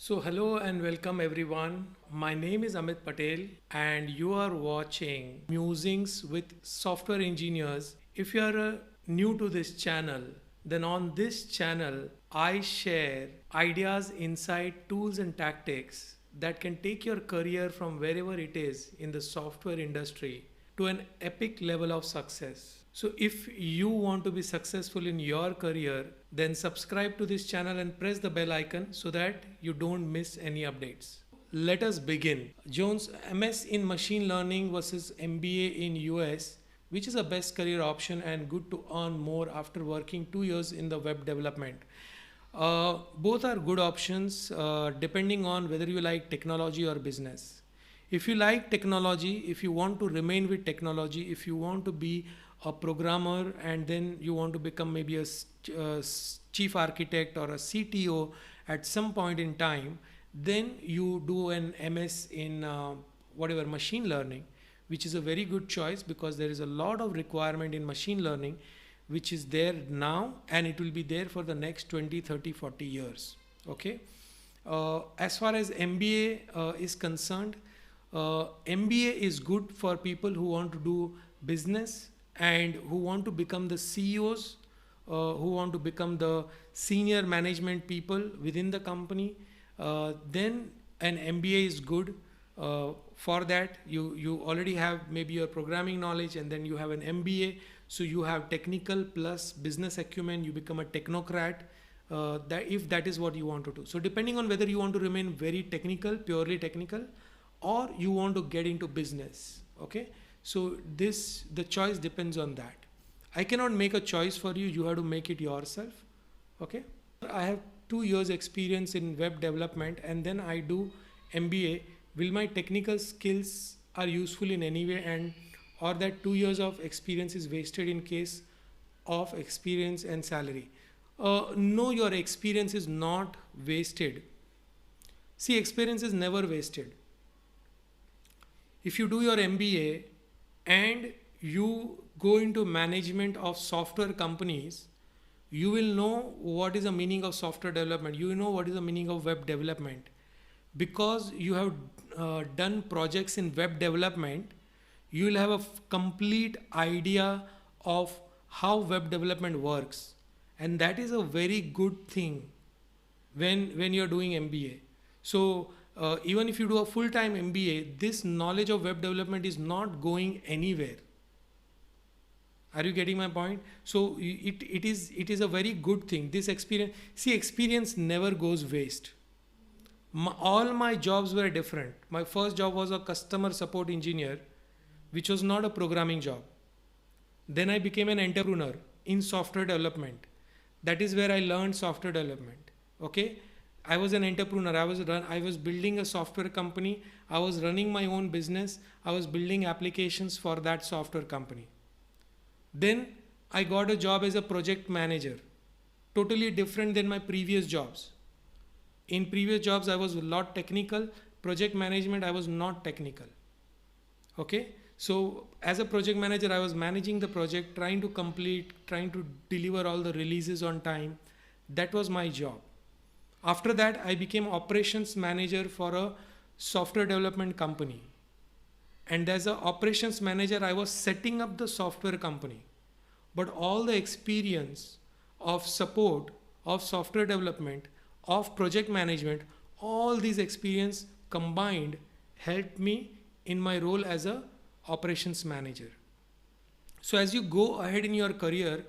So, hello and welcome everyone. My name is Amit Patel, and you are watching Musings with Software Engineers. If you are new to this channel, then on this channel, I share ideas, insight, tools, and tactics that can take your career from wherever it is in the software industry to an epic level of success. So, if you want to be successful in your career, then subscribe to this channel and press the bell icon so that you don't miss any updates. Let us begin. Jones MS in machine learning versus MBA in US, which is a best career option and good to earn more after working 2 years in the web development. Both are good options depending on whether you like technology or business. If you like technology, if you want to remain with technology, if you want to be a programmer and then you want to become maybe a chief architect or a CTO at some point in time, then you do an MS in whatever machine learning, which is a very good choice because there is a lot of requirement in machine learning which is there now and it will be there for the next 20, 30, 40 years. Okay. As far as MBA is concerned, MBA is good for people who want to do business and who want to become the CEOs, who want to become the senior management people within the company. Then an MBA is good. For that, you already have maybe your programming knowledge, and then you have an MBA. So you have technical plus business acumen. You become a technocrat. That if that is what you want to do. So depending on whether you want to remain very technical, purely technical, or you want to get into business. Okay. So the choice depends on that. I cannot make a choice for you. You have to make it yourself. Okay. I have 2 years experience in web development and then I do MBA. Will my technical skills are useful in any way, and or that 2 years of experience is wasted in case of experience and salary? No, your experience is not wasted. See, experience is never wasted. If you do your MBA and you go into management of software companies, you will know what is the meaning of software development. You will know what is the meaning of web development because you have done projects in web development. You will have a complete idea of how web development works, and that is a very good thing when you're doing MBA. So even if you do a full-time MBA, this knowledge of web development is not going anywhere. Are you getting my point? So it is a very good thing. This experience, see, experience never goes waste. All my jobs were different. My first job was a customer support engineer, which was not a programming job. Then I became an entrepreneur in software development. That is where I learned software development. Okay. I was an entrepreneur. I was building a software company. I was running my own business. I was building applications for that software company. Then I got a job as a project manager, totally different than my previous jobs. In previous jobs, I was a lot technical. Project management, I was not technical. Okay. So as a project manager, I was managing the project, trying to complete, trying to deliver all the releases on time. That was my job. After that, I became operations manager for a software development company. And as an operations manager, I was setting up the software company. But all the experience of support, of software development, of project management, all these experience combined helped me in my role as a operations manager. So as you go ahead in your career,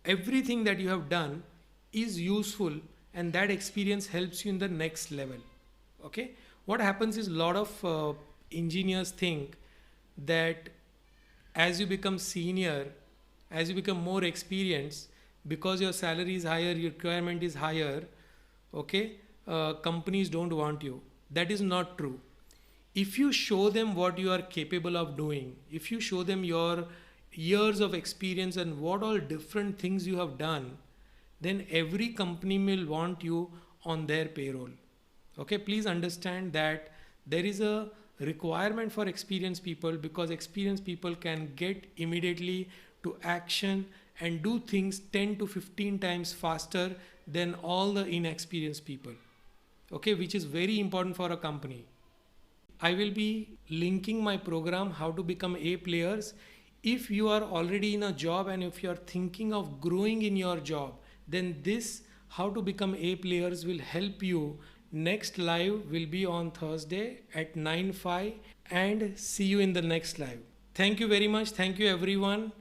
everything that you have done is useful and that experience helps you in the next level. Okay. What happens is a lot of engineers think that as you become senior, as you become more experienced, because your salary is higher, your requirement is higher, okay, companies don't want you. That is not true. If you show them what you are capable of doing, if you show them your years of experience and what all different things you have done, then every company will want you on their payroll. Okay, please understand that there is a requirement for experienced people because experienced people can get immediately to action and do things 10 to 15 times faster than all the inexperienced people. okay, which is very important for a company. I will be linking my program how to become A players. If you are already in a job and if you are thinking of growing in your job, then this how to become A players will help you. Next live will be on Thursday at 9:05 and see you in the next live. Thank you very much. Thank you everyone.